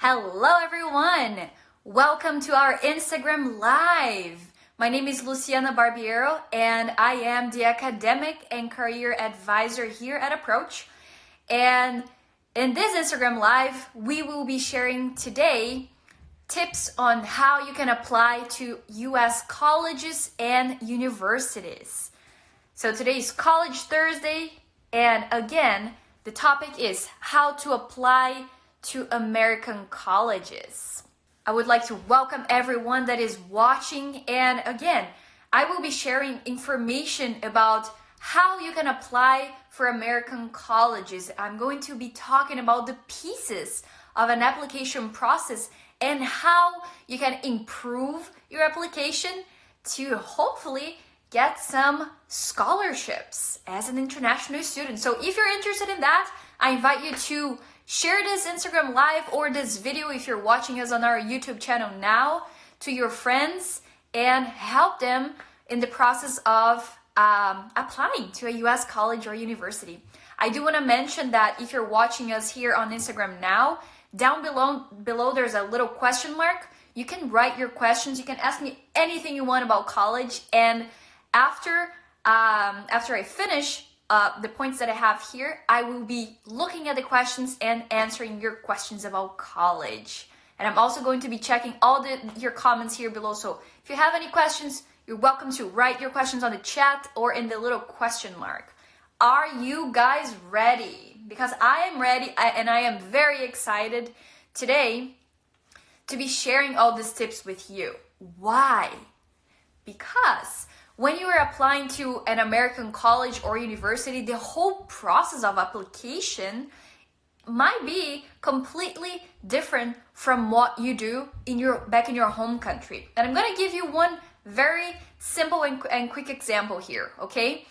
Hello everyone! Welcome to our Instagram Live. My name is Luciana Barbiero and I am the Academic and Career Advisor here at Approach. And in this Instagram Live, we will be sharing today tips on how you can apply to US colleges and universities. So today is College Thursday, and again, the topic is how to apply to American colleges. I would like to welcome everyone that is watching, and again, I will be sharing information about how you can apply for American colleges. I'm going to be talking about the pieces of an application process and how you can improve your application to hopefully get some scholarships as an international student. So if you're interested in that, I invite you to share this Instagram Live or this video if you're watching us on our YouTube channel now to your friends and help them in the process of applying to a US college or university. I do want to mention that if you're watching us here on Instagram now, down below there's a little question mark. You can write your questions. You can ask me anything you want about college, and after I finish the points that I have here, I will be looking at the questions and answering your questions about college. And I'm also going to be checking all your comments here below. So if you have any questions, you're welcome to write your questions on the chat or in the little question mark. Are you guys ready? Because I am ready and I am very excited today to be sharing all these tips with you. Why? Because when you are applying to an American college or university, the whole process of application might be completely different from what you do back in your home country. And I'm going to give you one very simple and quick example here, okay?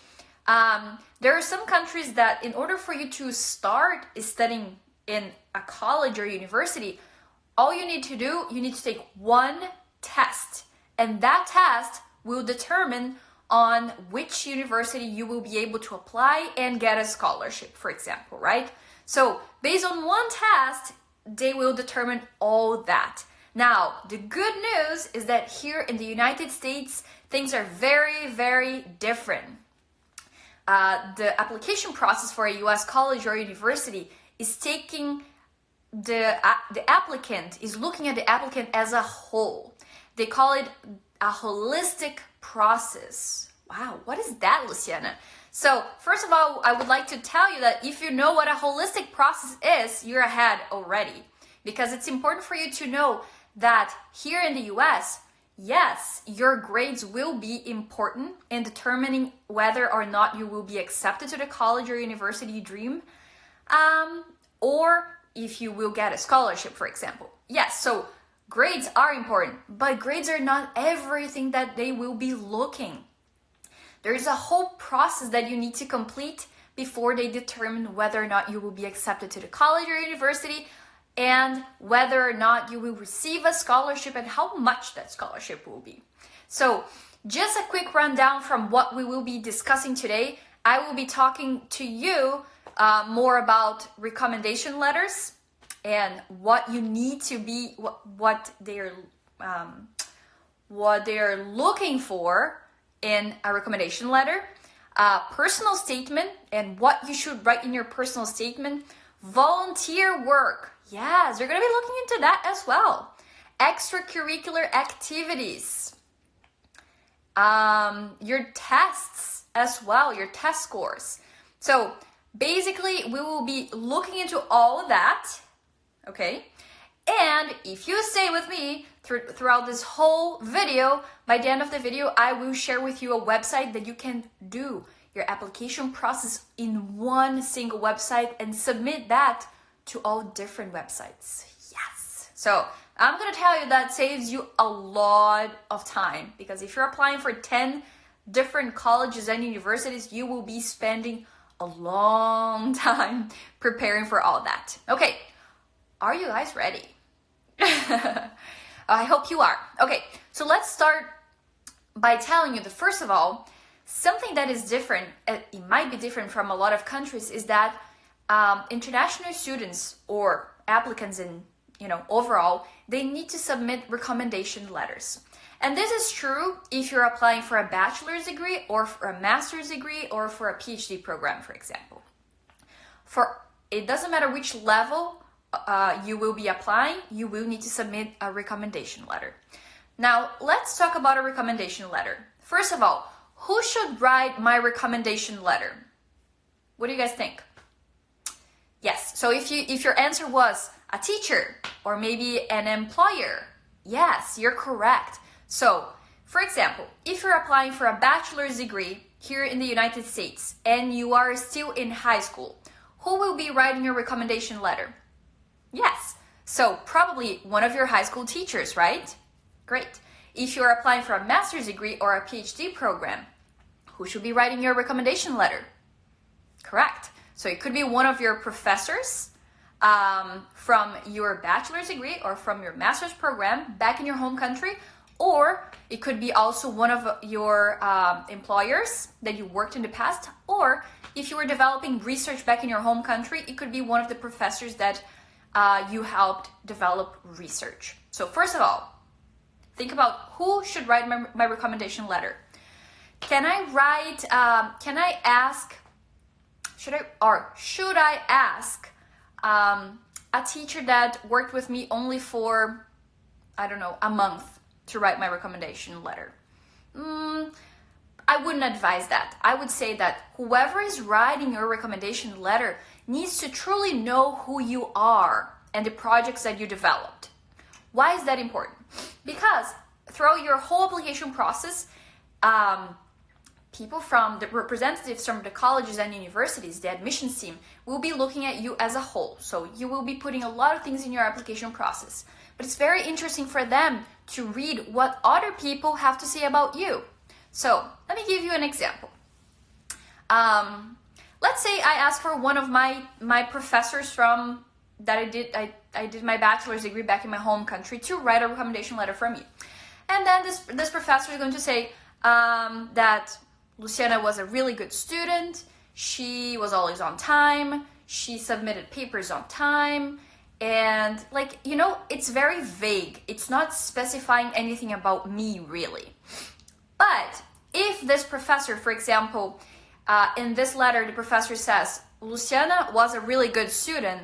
There are some countries that in order for you to start studying in a college or university, all you need to do, you need to take one test. And that test will determine on which university you will be able to apply and get a scholarship, for example, right? So based on one test, they will determine all that. Now, the good news is that here in the United States, things are very, very different. The application process for a US college or university is taking the applicant, is looking at the applicant as a whole. They call it a holistic process. Wow, what is that, Luciana? So first of all, I would like to tell you that if you know what a holistic process is, you're ahead already. Because it's important for you to know that here in the US, yes, your grades will be important in determining whether or not you will be accepted to the college or university you dream, or if you will get a scholarship, for example. Yes, so grades are important, but grades are not everything that they will be looking. There is a whole process that you need to complete before they determine whether or not you will be accepted to the college or university and whether or not you will receive a scholarship and how much that scholarship will be. So just a quick rundown from what we will be discussing today. I will be talking to you more about recommendation letters and what you need to be, what they're looking for in a recommendation letter, personal statement and what you should write in your personal statement, volunteer work. Yes, you're going to be looking into that as well. Extracurricular activities, your tests as well, your test scores. So basically, we will be looking into all of that. Okay, and if you stay with me throughout this whole video, by the end of the video, I will share with you a website that you can do your application process in one single website and submit that to all different websites. Yes. So I'm going to tell you that saves you a lot of time, because if you're applying for 10 different colleges and universities, you will be spending a long time preparing for all that. Okay. Are you guys ready? I hope you are. Okay, so let's start by telling you that first of all, something that is different, it might be different from a lot of countries, is that international students or applicants in overall, they need to submit recommendation letters. And this is true if you're applying for a bachelor's degree or for a master's degree or for a PhD program, for example. It doesn't matter which level you will be applying, you will need to submit a recommendation letter. Now, let's talk about a recommendation letter. First of all, who should write my recommendation letter? What do you guys think? Yes, so if your answer was a teacher or maybe an employer, yes, you're correct. So, for example, if you're applying for a bachelor's degree here in the United States and you are still in high school, who will be writing your recommendation letter? Yes, so probably one of your high school teachers, right? Great. If you're applying for a master's degree or a PhD program, who should be writing your recommendation letter? Correct. So it could be one of your professors from your bachelor's degree or from your master's program back in your home country, or it could be also one of your employers that you worked in the past, or if you were developing research back in your home country, it could be one of the professors that you helped develop research. So first of all, think about who should write my recommendation letter. Should I ask a teacher that worked with me only for, a month to write my recommendation letter? I wouldn't advise that. I would say that whoever is writing your recommendation letter needs to truly know who you are and the projects that you developed. Why is that important? Because throughout your whole application process, people from the representatives from the colleges and universities, the admissions team, will be looking at you as a whole. So you will be putting a lot of things in your application process. But it's very interesting for them to read what other people have to say about you. So let me give you an example. Let's say I ask for one of my professors from that I did my bachelor's degree back in my home country to write a recommendation letter for me. And then this professor is going to say that Luciana was a really good student, she was always on time, she submitted papers on time, and it's very vague. It's not specifying anything about me really. But if this professor, for example, in this letter, the professor says, Luciana was a really good student,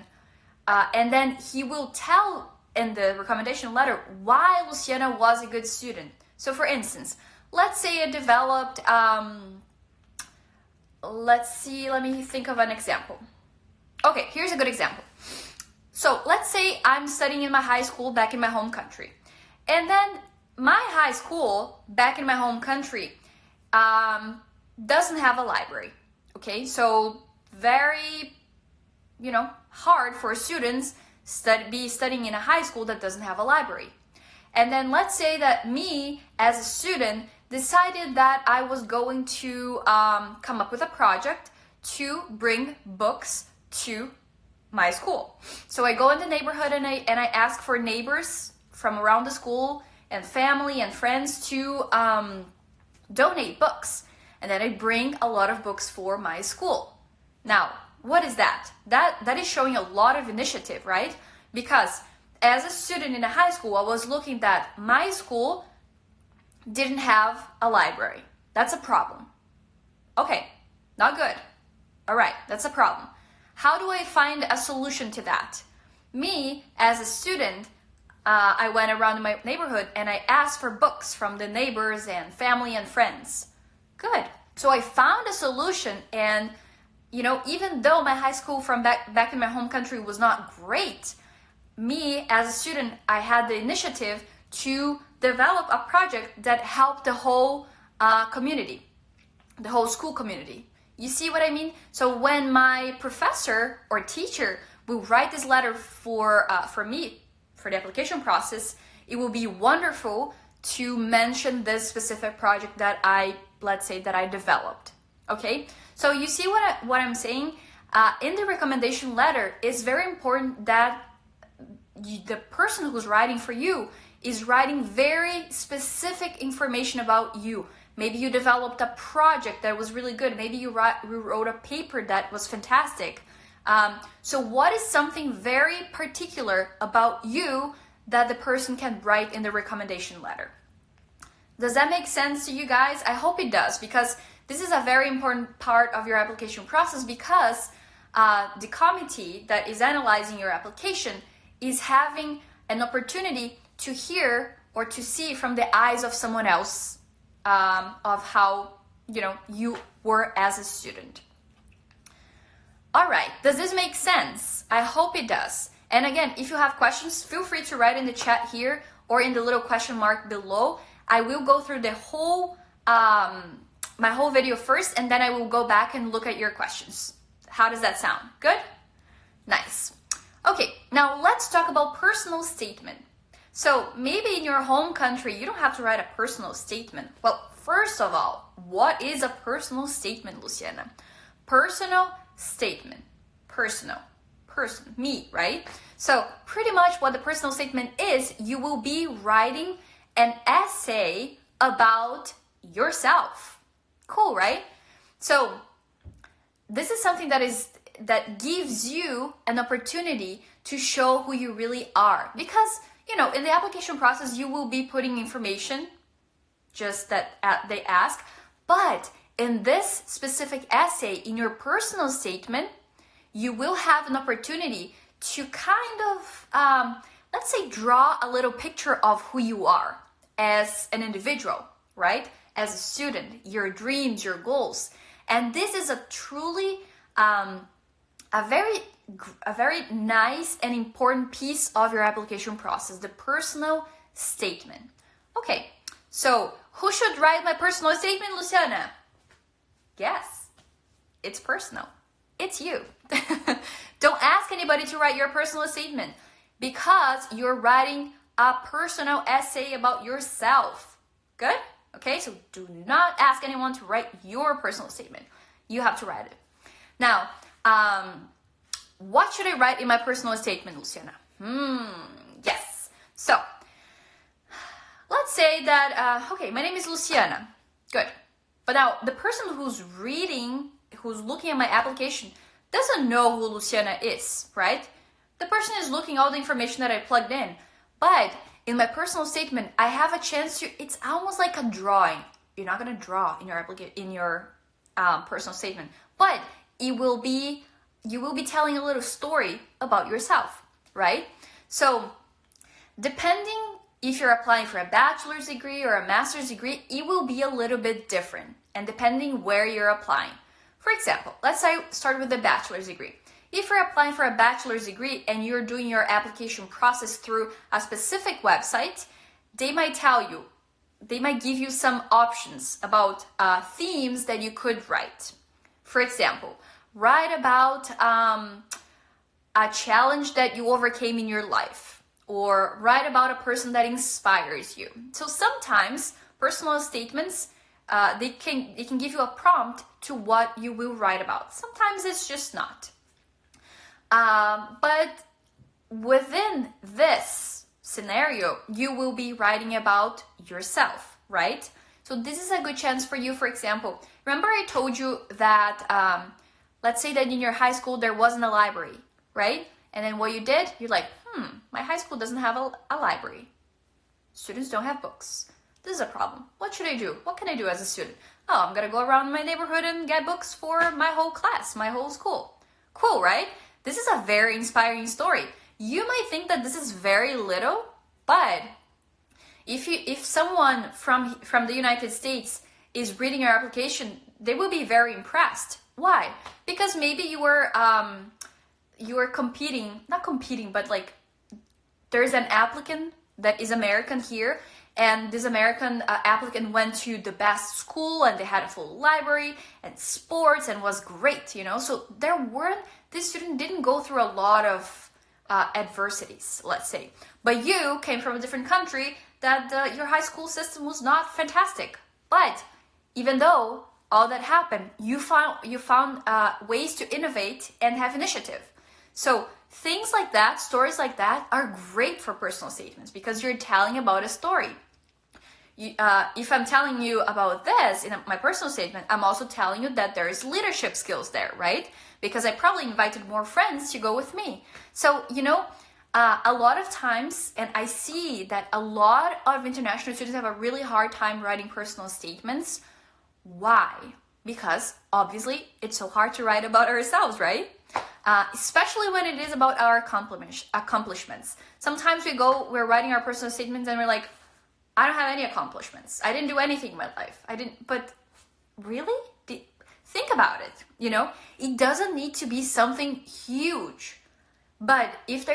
and then he will tell in the recommendation letter why Luciana was a good student. So for instance, let's say I developed, let me think of an example. Okay, here's a good example. So let's say I'm studying in my high school back in my home country. And then my high school back in my home country doesn't have a library. Okay, so very, hard for students be studying in a high school that doesn't have a library. And then let's say that me as a student decided that I was going to come up with a project to bring books to my school. So I go in the neighborhood and I ask for neighbors from around the school and family and friends to donate books. And then I bring a lot of books for my school. Now, what is that? That is showing a lot of initiative, right? Because as a student in a high school, I was looking that my school didn't have a library. That's a problem. Okay, not good. All right, that's a problem. How do I find a solution to that? Me, as a student, I went around my neighborhood and I asked for books from the neighbors and family and friends. Good. So I found a solution, and even though my high school from back in my home country was not great, me as a student, I had the initiative to develop a project that helped the whole community, the whole school community. You see what I mean? So when my professor or teacher will write this letter for me, for the application process, it will be wonderful to mention this specific project that let's say that I developed. Okay? So you see what I'm saying? In the recommendation letter, it's very important that the person who's writing for you is writing very specific information about you. Maybe you developed a project that was really good. Maybe you wrote a paper that was fantastic. So what is something very particular about you that the person can write in the recommendation letter? Does that make sense to you guys? I hope it does, because this is a very important part of your application process, because the committee that is analyzing your application is having an opportunity to hear or to see from the eyes of someone else of how you were as a student. All right, does this make sense? I hope it does. And again, if you have questions, feel free to write in the chat here or in the little question mark below. I will go through the whole my whole video first, and then I will go back and look at your questions. How does that sound? Good? Nice. Okay, now let's talk about personal statement. So maybe in your home country, you don't have to write a personal statement. Well, first of all, what is a personal statement, Luciana? Personal statement. Personal. Person. Me, right? So pretty much what the personal statement is, you will be writing an essay about yourself. Cool, right? So this is something that gives you an opportunity to show who you really are, because in the application process you will be putting information just that they ask, but in this specific essay, in your personal statement, you will have an opportunity to kind of let's say draw a little picture of who you are as an individual, right? As a student, your dreams, your goals. And this is a truly a very nice and important piece of your application process, the personal statement. Okay, so who should write my personal statement, Luciana? Yes, it's personal. It's you. Don't ask anybody to write your personal statement, because you're writing a personal essay about yourself. Good? Okay, so do not ask anyone to write your personal statement. You have to write it. Now, what should I write in my personal statement, Luciana? Yes. So, let's say that, okay, my name is Luciana. Good. But now, the person who's looking at my application doesn't know who Luciana is, right? The person is looking at all the information that I plugged in. But in my personal statement, I have a chance to, it's almost like a drawing. You're not going to draw in your personal statement, but you will be telling a little story about yourself, right? So depending if you're applying for a bachelor's degree or a master's degree, it will be a little bit different, and depending where you're applying. For example, let's say start with the bachelor's degree. If you're applying for a bachelor's degree and you're doing your application process through a specific website, they might give you some options about themes that you could write. For example, write about a challenge that you overcame in your life, or write about a person that inspires you. So sometimes personal statements, they can give you a prompt to what you will write about. Sometimes it's just not. But within this scenario, you will be writing about yourself, right? So this is a good chance for you. For example, remember I told you that, let's say that in your high school, there wasn't a library, right? And then what you did, you're like, my high school doesn't have a library. Students don't have books. This is a problem. What should I do? What can I do as a student? Oh, I'm gonna go around my neighborhood and get books for my whole class, my whole school. Cool, right? This is a very inspiring story. You might think that this is very little, but if someone from the United States is reading your application, they will be very impressed. Why? Because maybe you were competing, not competing, but like there's an applicant that is American here, and this American applicant went to the best school and they had a full library and sports and was great, So this student didn't go through a lot of adversities, let's say. But you came from a different country that your high school system was not fantastic. But even though all that happened, you found ways to innovate and have initiative. So things like that, stories like that, are great for personal statements because you're telling about a story. if I'm telling you about this in my personal statement, I'm also telling you that there is leadership skills there, right? Because I probably invited more friends to go with me. So, a lot of times, and I see that a lot of international students have a really hard time writing personal statements. Why? Because obviously it's so hard to write about ourselves, right? Especially when it is about our accomplishments. Sometimes we're writing our personal statements and we're like, I don't have any accomplishments. I didn't do anything in my life. But really? Think about it, It doesn't need to be something huge. But if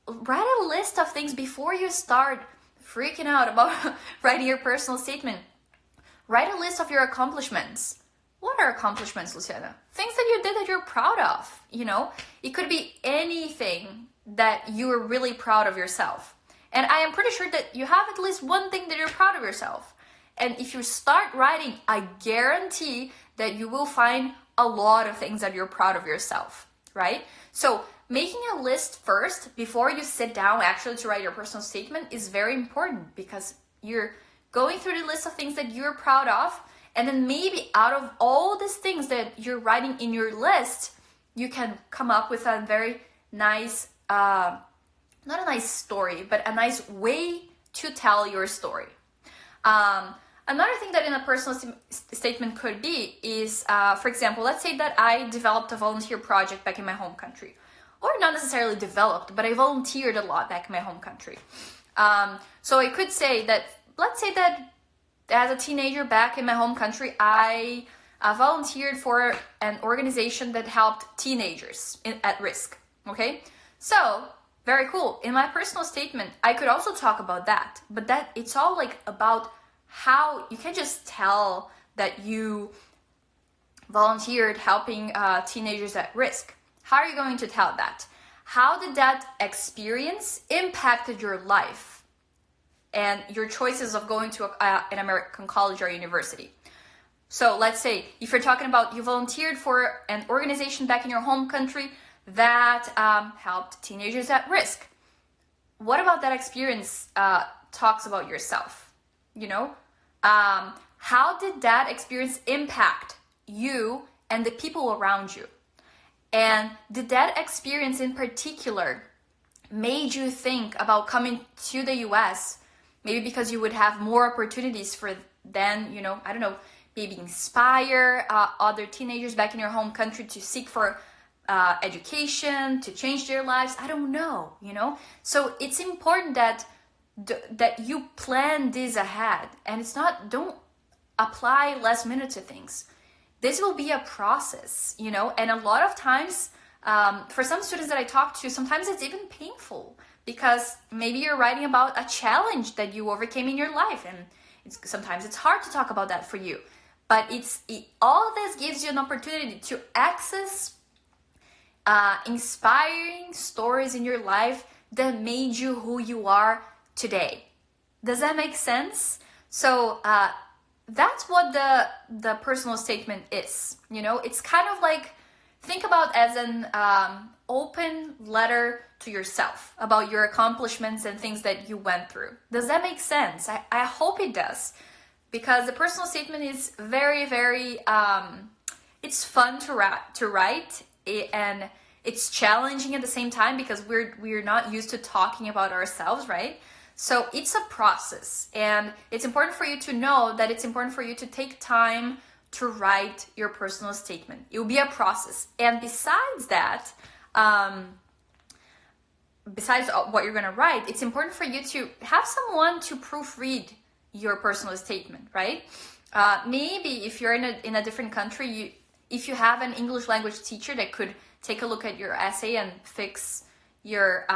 write a list of things before you start freaking out about writing your personal statement. Write a list of your accomplishments. What are accomplishments, Luciana? Things that you did that you're proud of, It could be anything that you are really proud of yourself. And I am pretty sure that you have at least one thing that you're proud of yourself. And if you start writing, I guarantee that you will find a lot of things that you're proud of yourself, right? So making a list first before you sit down actually to write your personal statement is very important, because you're going through the list of things that you're proud of, and then maybe out of all these things that you're writing in your list, you can come up with a very nice, not a nice story, but a nice way to tell your story. Another thing that in a personal statement could be is, for example, let's say that I developed a volunteer project back in my home country. Or not necessarily developed, but I volunteered a lot back in my home country. So I could say that, let's say that as a teenager back in my home country, I volunteered for an organization that helped teenagers at risk, okay? So, very cool. In my personal statement, I could also talk about that, but it's all like about how you can just tell that you volunteered helping teenagers at risk. How are you going to tell that? How did that experience impacted your life and your choices of going to an American college or university? So let's say if you're talking about you volunteered for an organization back in your home country that helped teenagers at risk. What about that experience talks about yourself? How did that experience impact you and the people around you? And did that experience in particular made you think about coming to the US? Maybe because you would have more opportunities for then, I don't know, maybe inspire other teenagers back in your home country to seek for education, to change their lives. I don't know, So it's important that you plan this ahead, and don't apply last minute to things. This will be a process, and a lot of times, for some students that I talk to, sometimes it's even painful because maybe you're writing about a challenge that you overcame in your life, and sometimes it's hard to talk about that for you. But all of this gives you an opportunity to access inspiring stories in your life that made you who you are today. Does that make sense? So that's what the personal statement is. It's kind of like, think about as an open letter to yourself about your accomplishments and things that you went through. Does that make sense? I hope it does, because the personal statement is very, very, it's fun to write, and it's challenging at the same time because we're not used to talking about ourselves, right? So it's a process, and it's important for you to know that it's important for you to take time to write your personal statement. It will be a process. And besides that, besides what you're going to write, it's important for you to have someone to proofread your personal statement, right? Maybe if you're in a different country, if you have an English language teacher that could take a look at your essay and fix your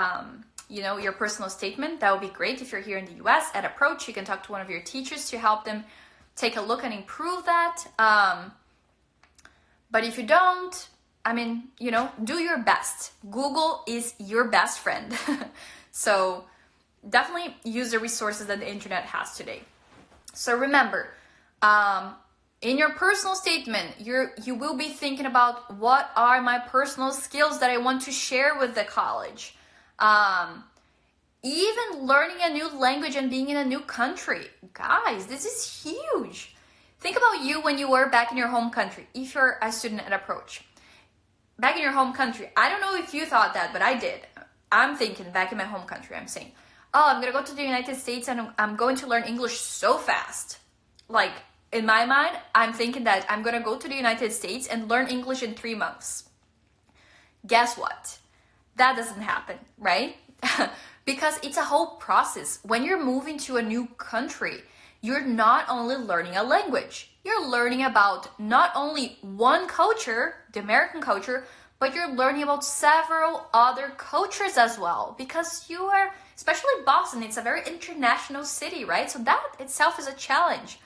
your personal statement, that would be great. If you're here in the US at Approach, you can talk to one of your teachers to help them take a look and improve that. But if you don't, do your best. Google is your best friend. So definitely use the resources that the internet has today. So remember, in your personal statement, you will be thinking about, what are my personal skills that I want to share with the college? even learning a new language and being in a new country. Guys, this is huge. Think about you when you were back in your home country, if you're a student at Approach. Back in your home country, I don't know if you thought that, but I did. I'm thinking back in my home country, I'm saying, oh, I'm gonna go to the United States and I'm going to learn English so fast. Like, in my mind, I'm thinking that I'm gonna go to the United States and learn English in 3 months. Guess what? That doesn't happen, right? Because it's a whole process. When you're moving to a new country, you're not only learning a language, you're learning about not only one culture, the American culture, but you're learning about several other cultures as well. Because you are, especially Boston, it's a very international city, right? So that itself is a challenge.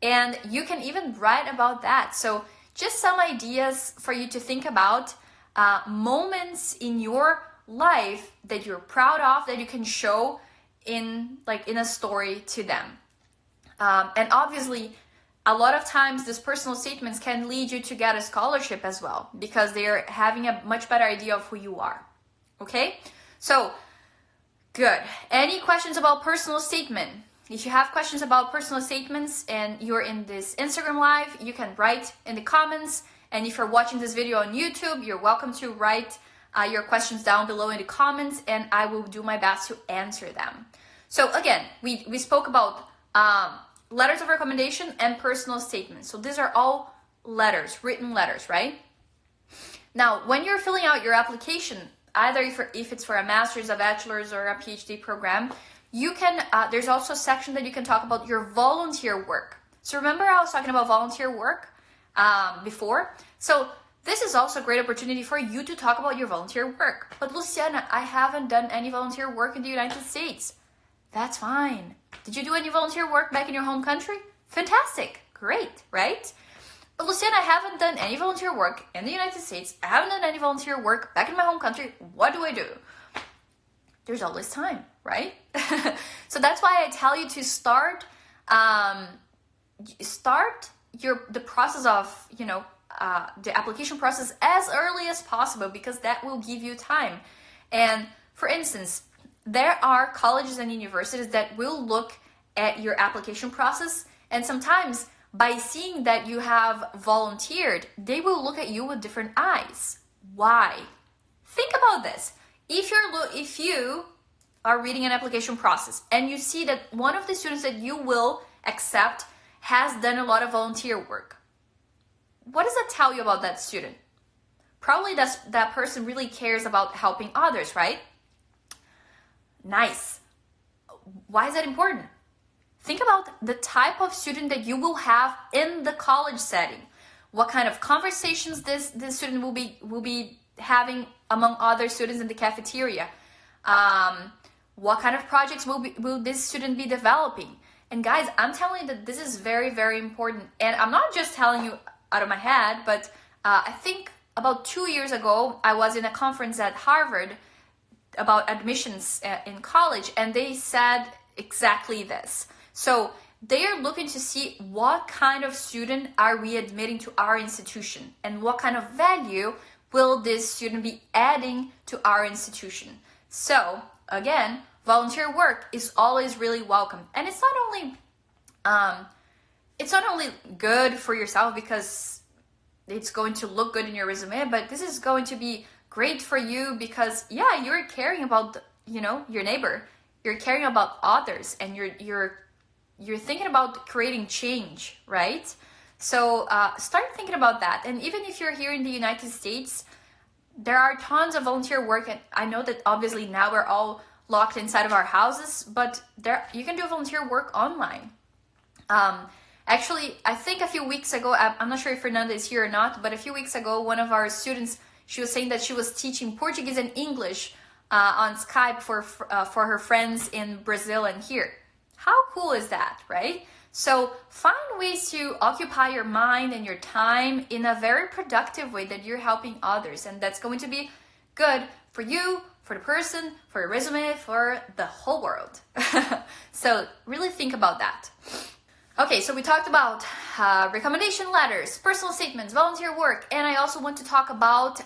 And you can even write about that. So just some ideas for you to think about, moments in your life that you're proud of, that you can show in a story to them. And obviously, a lot of times these personal statements can lead you to get a scholarship as well, because they're having a much better idea of who you are. Okay? So, good. Any questions about personal statement? If you have questions about personal statements and you're in this Instagram live, you can write in the comments. And if you're watching this video on YouTube, you're welcome to write your questions down below in the comments, and I will do my best to answer them. So again, we spoke about letters of recommendation and personal statements. So these are all letters, written letters, right? Now, when you're filling out your application, either if it's for a master's, a bachelor's, or a PhD program, you can, there's also a section that you can talk about your volunteer work. So remember I was talking about volunteer work before? So this is also a great opportunity for you to talk about your volunteer work. But Luciana, I haven't done any volunteer work in the United States. That's fine. Did you do any volunteer work back in your home country? Fantastic. Great, right? But Luciana, I haven't done any volunteer work in the United States. I haven't done any volunteer work back in my home country. What do I do? There's always time, right? So that's why I tell you to start the process of, the application process as early as possible, because that will give you time. And for instance, there are colleges and universities that will look at your application process, and sometimes by seeing that you have volunteered, they will look at you with different eyes. Why? Think about this. If you are reading an application process and you see that one of the students that you will accept has done a lot of volunteer work, what does that tell you about that student? Probably that person really cares about helping others, right? Nice. Why is that important? Think about the type of student that you will have in the college setting. What kind of conversations this student will be having among other students in the cafeteria. What kind of projects will this student be developing? And guys, I'm telling you that this is very, very important. And I'm not just telling you out of my head, but I think about 2 years ago, I was in a conference at Harvard about admissions in college, and they said exactly this. So they are looking to see what kind of student are we admitting to our institution, and what kind of value will this student be adding to our institution. So again, volunteer work is always really welcome. And it's not only good for yourself because it's going to look good in your resume, but this is going to be great for you because, yeah, you're caring about, your neighbor. You're caring about others, and you're thinking about creating change, right? So start thinking about that. And even if you're here in the United States, there are tons of volunteer work. And I know that obviously now we're all locked inside of our houses, but you can do volunteer work online. Actually, I think a few weeks ago, I'm not sure if Fernanda is here or not, but a few weeks ago, one of our students, she was saying that she was teaching Portuguese and English on Skype for her friends in Brazil and here. How cool is that, right? So find ways to occupy your mind and your time in a very productive way that you're helping others. And that's going to be good for you, for the person, for your resume, for the whole world. So really think about that. Okay, so we talked about recommendation letters, personal statements, volunteer work, and I also want to talk about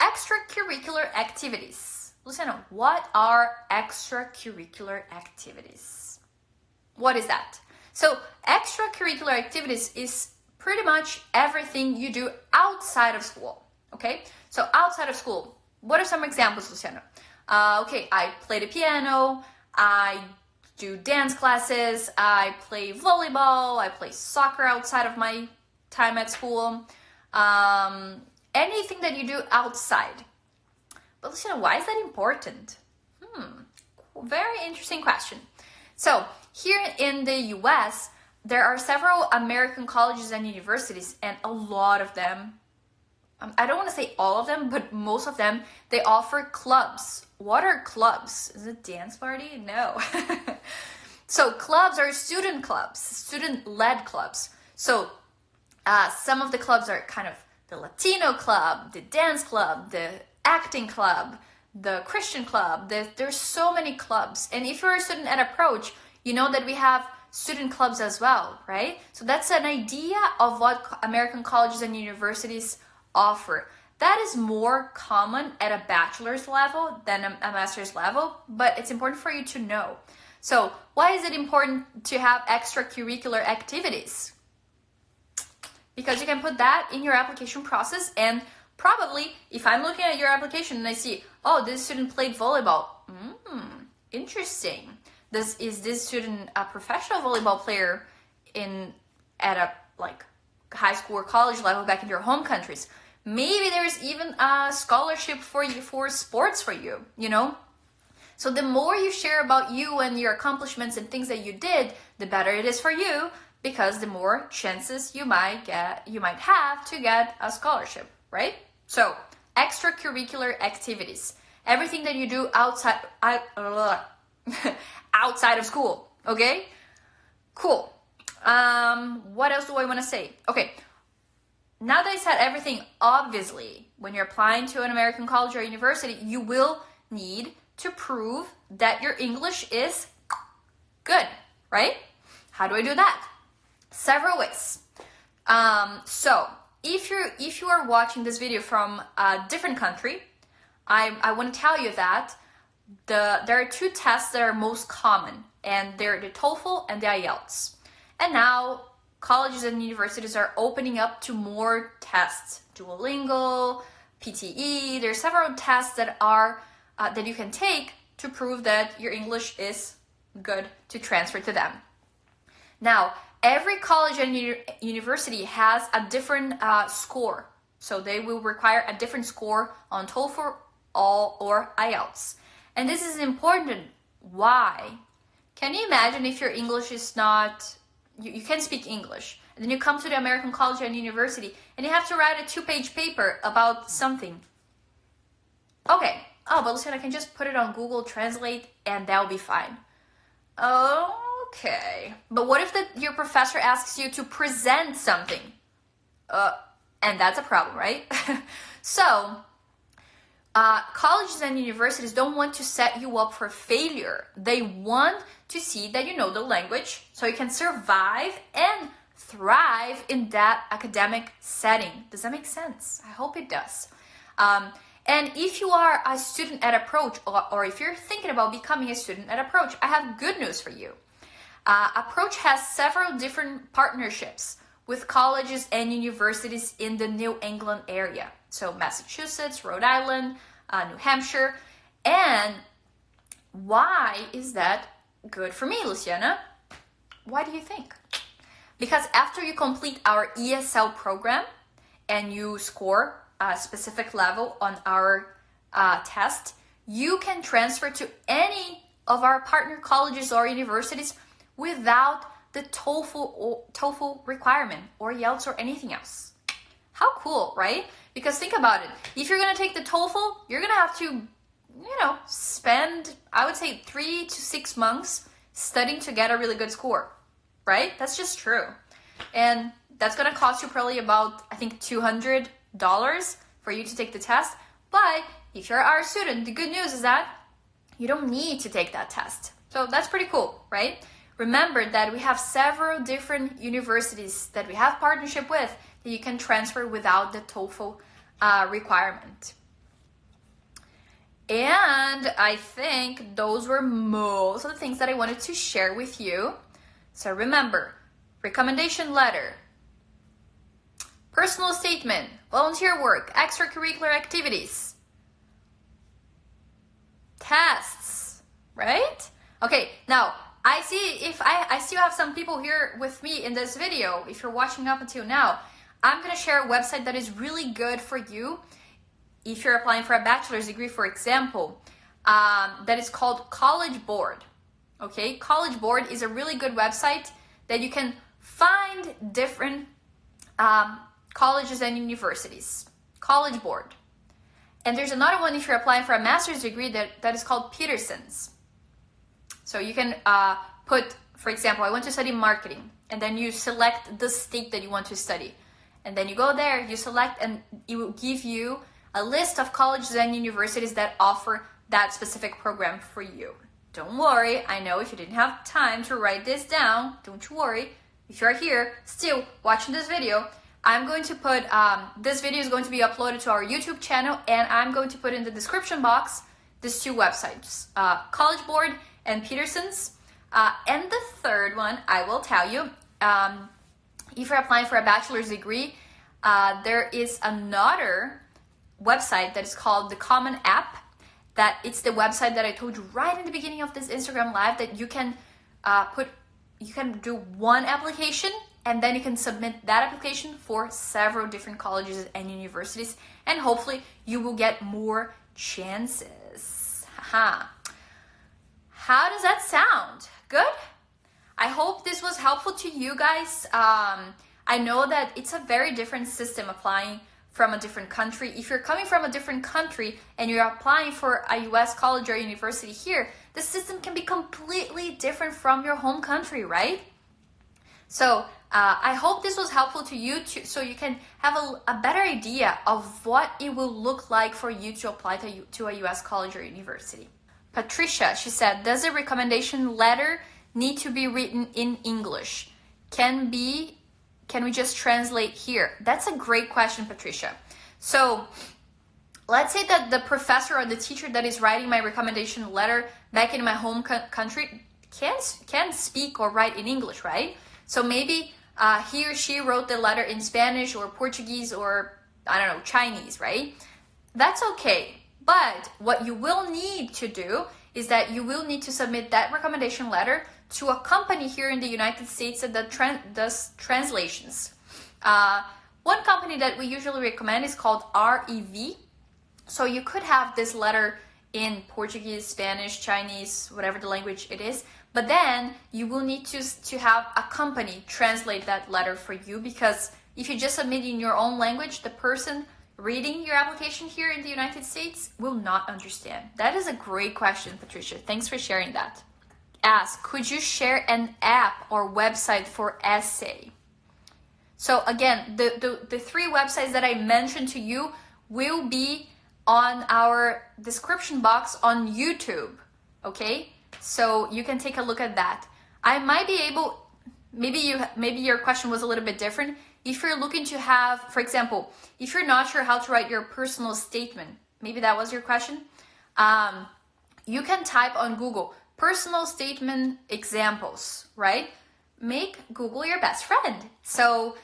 extracurricular activities. Luciana, what are extracurricular activities? What is that? So extracurricular activities is pretty much everything you do outside of school, okay? So outside of school, what are some examples, Luciana? Okay, I play the piano, I do dance classes, I play volleyball, I play soccer outside of my time at school, anything that you do outside. But Luciana, why is that important? Very interesting question. So here in the US, there are several American colleges and universities, and a lot of them, I don't want to say all of them, but most of them, they offer clubs. What are clubs? Is it dance party? No. So clubs are student clubs, student-led clubs. So some of the clubs are kind of the Latino club, the dance club, the acting club, the Christian club. There's so many clubs. And if you're a student at Approach, you know that we have student clubs as well, right? So that's an idea of what American colleges and universities offer. That is more common at a bachelor's level than a master's level, but it's important for you to know. So why is it important to have extracurricular activities? Because you can put that in your application process, and probably if I'm looking at your application and I see, oh, this student played volleyball. Interesting. Is this student a professional volleyball player at a high school or college level back in your home countries? Maybe there's even a scholarship for you for sports for you, you know? So the more you share about you and your accomplishments and things that you did, the better it is for you, because the more chances you might have to get a scholarship, right? So extracurricular activities, everything that you do outside outside of school, okay? Cool. What else do I want to say? Okay, now that I said everything, obviously, when you're applying to an American college or university, you will need to prove that your English is good, right? How do I do that? Several ways. So if you are watching this video from a different country, I want to tell you that there are two tests that are most common, and they're the TOEFL and the IELTS. And now colleges and universities are opening up to more tests, Duolingo, PTE. There are several tests that are that you can take to prove that your English is good to transfer to them. Now, every college and university has a different score. So they will require a different score on TOEFL or IELTS. And this is important. Why? Can you imagine if your English is not, you can speak English, and then you come to the American college and university, and you have to write a 2-page paper about something. Okay, oh, but Luciana, I can just put it on Google Translate, and that'll be fine. Okay, but what if your professor asks you to present something? And that's a problem, right? So, colleges and universities don't want to set you up for failure. They want to see that you know the language so you can survive and thrive in that academic setting. Does that make sense? I hope it does. And if you are a student at Approach, or if you're thinking about becoming a student at Approach, I have good news for you. Approach has several different partnerships with colleges and universities in the New England area. So Massachusetts, Rhode Island, New Hampshire. And why is that good for me, Luciana? Why do you think? Because after you complete our ESL program and you score a specific level on our test, you can transfer to any of our partner colleges or universities without the TOEFL requirement or IELTS or anything else. How cool, right? Because think about it. If you're going to take the TOEFL, you're going to have to, spend, I would say, 3 to 6 months studying to get a really good score, right? That's just true. And that's going to cost you probably about, I think, $200 for you to take the test. But if you're our student, the good news is that you don't need to take that test. So that's pretty cool, right? Remember that we have several different universities that we have partnership with that you can transfer without the TOEFL requirement. And I think those were most of the things that I wanted to share with you. So remember, recommendation letter, personal statement, volunteer work, extracurricular activities, tests, right? Okay, now I see if I still have some people here with me in this video. If you're watching up until now, I'm gonna share a website that is really good for you if you're applying for a bachelor's degree, for example, that is called College Board. Okay, College Board is a really good website that you can find different colleges and universities. College Board. And there's another one if you're applying for a master's degree that is called Peterson's. So you can put, for example, I want to study marketing, and then you select the state that you want to study. And then you go there, you select, and it will give you a list of colleges and universities that offer that specific program for you. Don't worry, I know if you didn't have time to write this down, don't you worry. If you're here still watching this video, I'm going to put, this video is going to be uploaded to our YouTube channel, and I'm going to put in the description box these two websites, College Board and Peterson's. And the third one, I will tell you, if you're applying for a bachelor's degree, there is another website that is called the Common App. That it's the website that I told you right in the beginning of this Instagram live that you can you can do one application, and then you can submit that application for several different colleges and universities, and hopefully you will get more chances. Haha. How does that sound? Good? I hope this was helpful to you guys. I know that it's a very different system applying from a different country. If you're coming from a different country and you're applying for a US college or university here, the system can be completely different from your home country, right? So I hope this was helpful to you so you can have a better idea of what it will look like for you to apply to a US college or university. Patricia, she said, does a recommendation letter need to be written in English? Can we just translate here? That's a great question, Patricia. So let's say that the professor or the teacher that is writing my recommendation letter back in my home country can speak or write in English, right? So maybe he or she wrote the letter in Spanish or Portuguese or, I don't know, Chinese, right? That's okay. But what you will need to do is that you will need to submit that recommendation letter to a company here in the United States that does translations. One company that we usually recommend is called REV. So you could have this letter in Portuguese, Spanish, Chinese, whatever the language it is, but then you will need to have a company translate that letter for you, because if you just submit in your own language, the person reading your application here in the United States will not understand. That is a great question, Patricia. Thanks for sharing that. Ask, could you share an app or website for essay? So again, the three websites that I mentioned to you will be on our description box on YouTube, okay? So you can take a look at that. I might be able, maybe your question was a little bit different. If you're looking to have, for example, if you're not sure how to write your personal statement, maybe that was your question, you can type on Google, personal statement examples, right? Make Google your best friend. So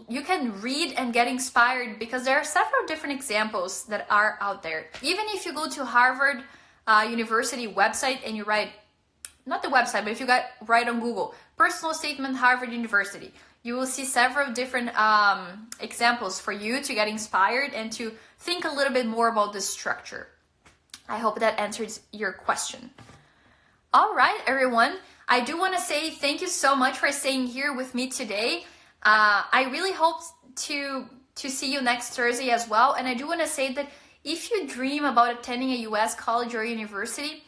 you can read and get inspired, because there are several different examples that are out there. Even if you go to Harvard University website and you write, not the website, but if you write on Google, personal statement Harvard University, you will see several different examples for you to get inspired and to think a little bit more about the structure. I hope that answers your question. All right, everyone. I do want to say thank you so much for staying here with me today. I really hope to see you next Thursday as well. And I do want to say that if you dream about attending a US college or university,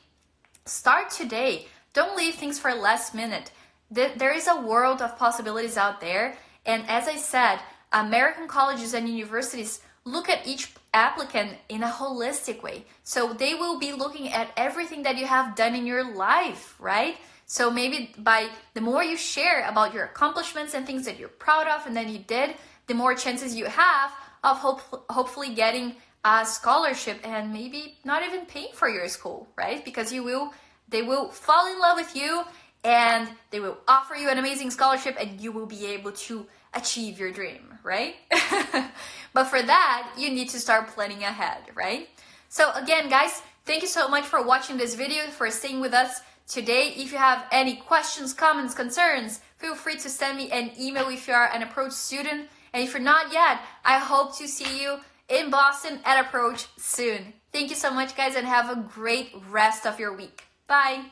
start today. Don't leave things for last minute. There is a world of possibilities out there. And as I said, American colleges and universities look at each applicant in a holistic way. So they will be looking at everything that you have done in your life, right? So maybe by the more you share about your accomplishments and things that you're proud of and that you did, the more chances you have of hopefully getting a scholarship and maybe not even paying for your school, right? Because they will fall in love with you and they will offer you an amazing scholarship and you will be able to achieve your dream, right? But for that, you need to start planning ahead, right? So again, guys, thank you so much for watching this video, for staying with us today. If you have any questions, comments, concerns, feel free to send me an email if you are an Approach student. And if you're not yet, I hope to see you in Boston at Approach soon. Thank you so much, guys, and have a great rest of your week. Bye.